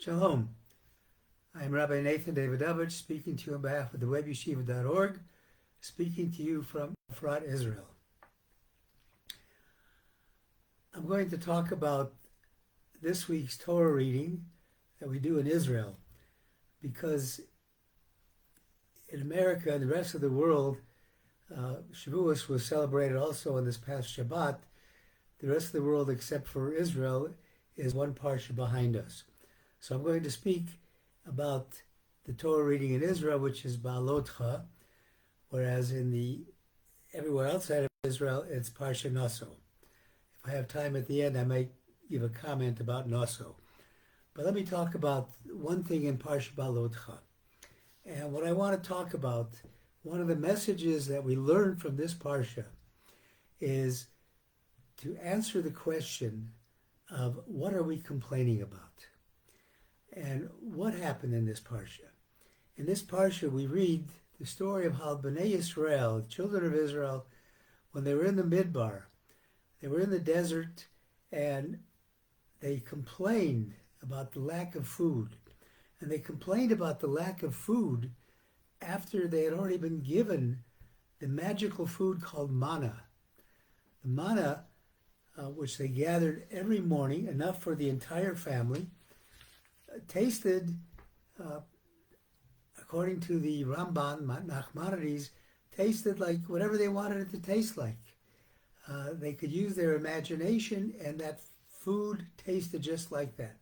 Shalom. I am Rabbi Nathan Davidovich, speaking to you on behalf of the webyeshiva.org, speaking to you from Efrat, Israel. I'm going to talk about this week's Torah reading that we do in Israel, because in America and the rest of the world, Shavuos was celebrated also on this past Shabbat. The rest of the world, except for Israel, is one parsha behind us. So I'm going to speak about the Torah reading in Israel, which is Behalotcha, whereas everywhere outside of Israel, it's Parsha Naso. If I have time at the end, I might give a comment about Naso. But let me talk about one thing in Parsha Behalotcha. And what I want to talk about, one of the messages that we learn from this Parsha is to answer the question of what are we complaining about? And what happened in this Parsha? In this Parsha, we read the story of how Bnei Yisrael, the children of Israel, when they were in the Midbar, they were in the desert, and they complained about the lack of food. And they complained about the lack of food after they had already been given the magical food called manna. The manna, which they gathered every morning, enough for the entire family, tasted, according to the Ramban, Nachmanides, tasted like whatever they wanted it to taste like. They could use their imagination, and that food tasted just like that.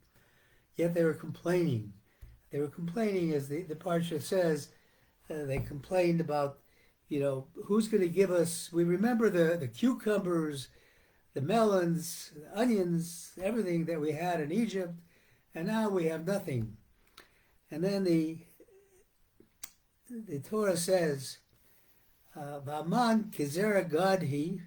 Yet they were complaining. They were complaining, as the Parsha says, they complained about, who's going to give us, we remember the cucumbers, the melons, the onions, everything that we had in Egypt, and now we have nothing. And then the Torah says, V'aman kizera gadhu,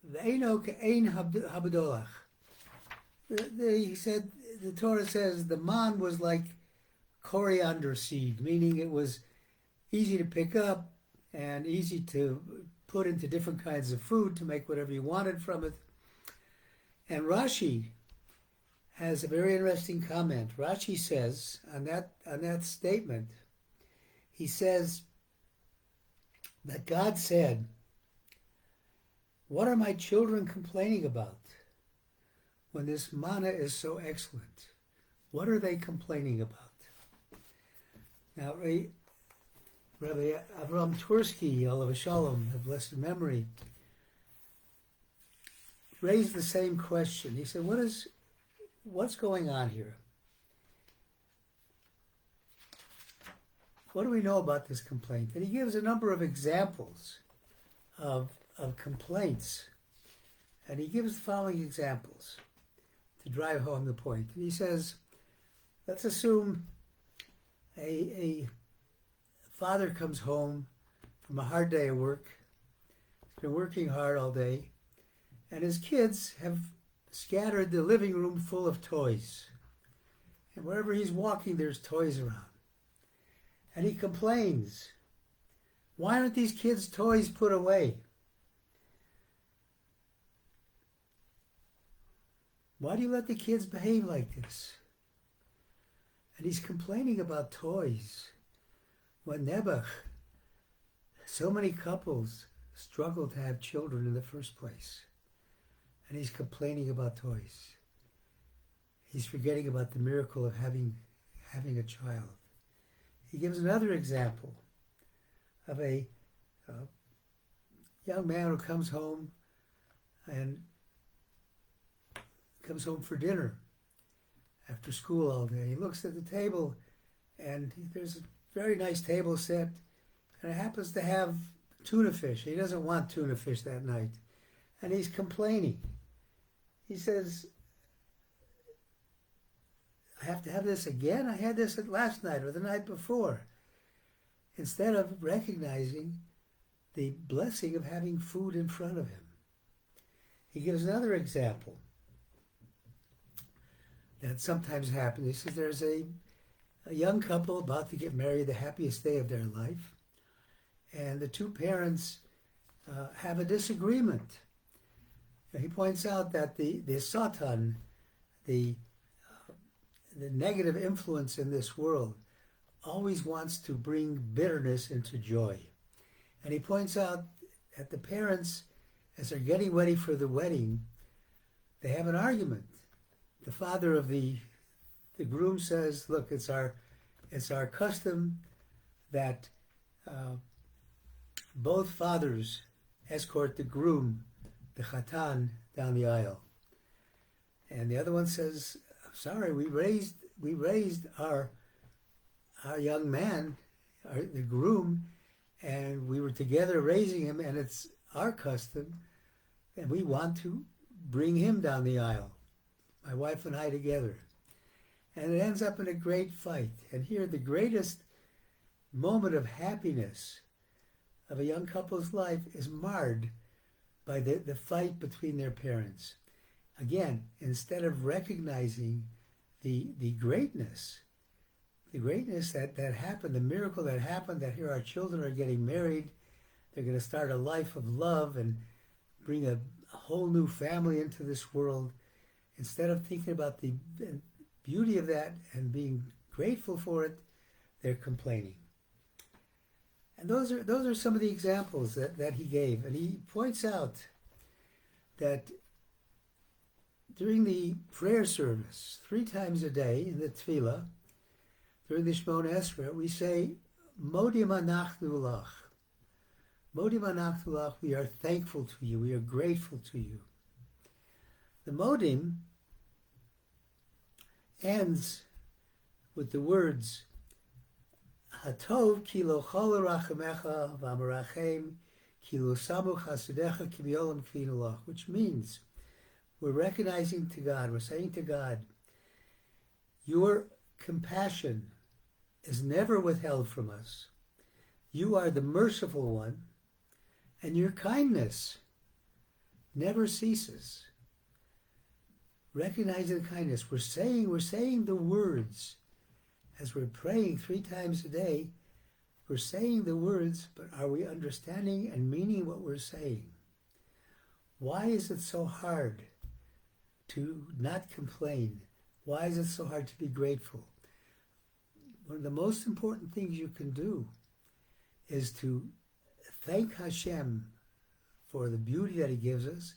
v'eino ke'ein habadolach. The Torah says the man was like coriander seed, meaning it was easy to pick up and easy to put into different kinds of food to make whatever you wanted from it. And Rashi has a very interesting comment. Rashi says on that statement, he says that God said, "What are my children complaining about when this manna is so excellent? What are they complaining about?" Now, Rabbi Avram Twersky, Alav Shalom, of blessed memory, raised the same question. He said, what's going on here? What do we know about this complaint? And he gives a number of examples of complaints. And he gives the following examples to drive home the point. And he says, let's assume a father comes home from a hard day of work. He's been working hard all day, and his kids have scattered the living room full of toys. And wherever he's walking, there's toys around. And he complains, why aren't these kids' toys put away? Why do you let the kids behave like this? And he's complaining about toys. When Nebuch, so many couples struggle to have children in the first place. And he's complaining about toys. He's forgetting about the miracle of having a child. He gives another example of a young man who comes home for dinner after school all day. He looks at the table, and there's a very nice table set, and it happens to have tuna fish. He doesn't want tuna fish that night, and he's complaining. He says, I have to have this again? I had this last night or the night before. Instead of recognizing the blessing of having food in front of him. He gives another example that sometimes happens. He says there's a young couple about to get married, the happiest day of their life, and the two parents have a disagreement. He points out that the Satan, the the negative influence in this world, always wants to bring bitterness into joy. And he points out that the parents, as they're getting ready for the wedding, they have an argument. The father of the groom says, "Look, it's our custom that both fathers escort the groom, the chatan, down the aisle." And the other one says, "Sorry, we raised our young man, the groom, and we were together raising him, and it's our custom, and we want to bring him down the aisle, my wife and I together." And it ends up in a great fight. And here, the greatest moment of happiness of a young couple's life is marred by the fight between their parents. Again, instead of recognizing the greatness that happened, the miracle that happened, that here our children are getting married, they're going to start a life of love and bring a whole new family into this world. Instead of thinking about the beauty of that and being grateful for it, they're complaining. And those are some of the examples that he gave. And he points out that during the prayer service, 3 times a day in the tefillah, during the Shemona Esrei, we say, "Modim anachnu lach." Modim anachnu lach, we are thankful to you, we are grateful to you. The Modim ends with the words, "Hatov ki lo chol rachamecha v'amarachem ki lo samu chasudecha ki b'olam kfinu lach," which means we're recognizing to God, we're saying to God, your compassion is never withheld from us. You are the merciful one, and your kindness never ceases. Recognizing the kindness, we're saying the words as we're praying 3 times a day. We're saying the words, but are we understanding and meaning what we're saying? Why is it so hard to not complain? Why is it so hard to be grateful? One of the most important things you can do is to thank Hashem for the beauty that he gives us,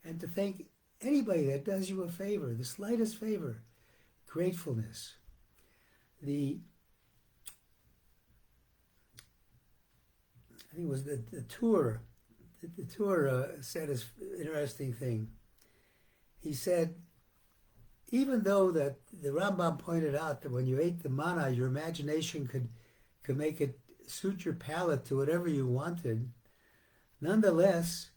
and to thank anybody that does you a favor, the slightest favor. Gratefulness. I think it was the Torah. The Torah said this interesting thing. He said, even though that the Ramban pointed out that when you ate the manna, your imagination could make it suit your palate to whatever you wanted, nonetheless,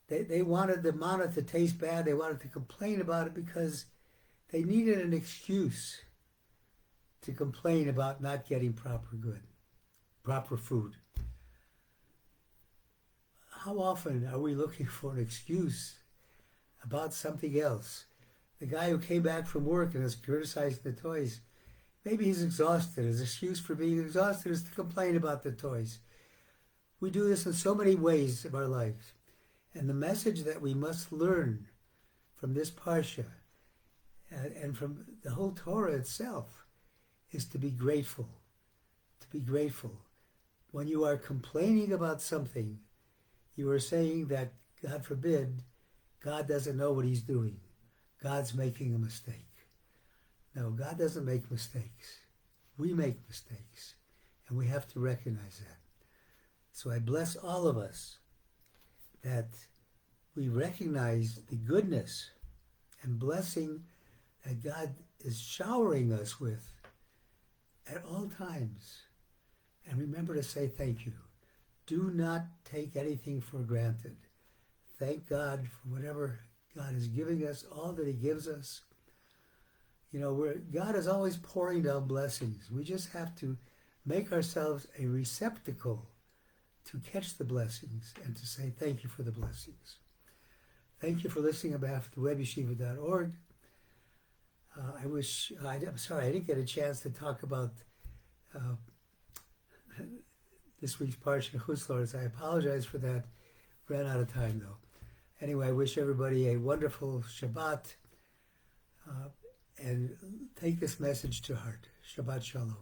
they wanted the manna to taste bad. They wanted to complain about it because they needed an excuse to complain about not getting proper food. How often are we looking for an excuse about something else? The guy who came back from work and is criticizing the toys, maybe he's exhausted. His excuse for being exhausted is to complain about the toys. We do this in so many ways of our lives. And the message that we must learn from this Parsha and from the whole Torah itself is to be grateful. To be grateful. When you are complaining about something, you are saying that, God forbid, God doesn't know what he's doing. God's making a mistake. No, God doesn't make mistakes. We make mistakes, and we have to recognize that. So I bless all of us that we recognize the goodness and blessing that God is showering us with at all times. And remember to say thank you. Do not take anything for granted. Thank God for whatever God is giving us, all that he gives us. You know, God is always pouring down blessings. We just have to make ourselves a receptacle to catch the blessings and to say thank you for the blessings. Thank you for listening on behalf of the webyeshiva.org. I'm sorry, I didn't get a chance to talk about this week's Parsha Behalotcha. I apologize for that. Ran out of time, though. Anyway, I wish everybody a wonderful Shabbat and take this message to heart. Shabbat Shalom.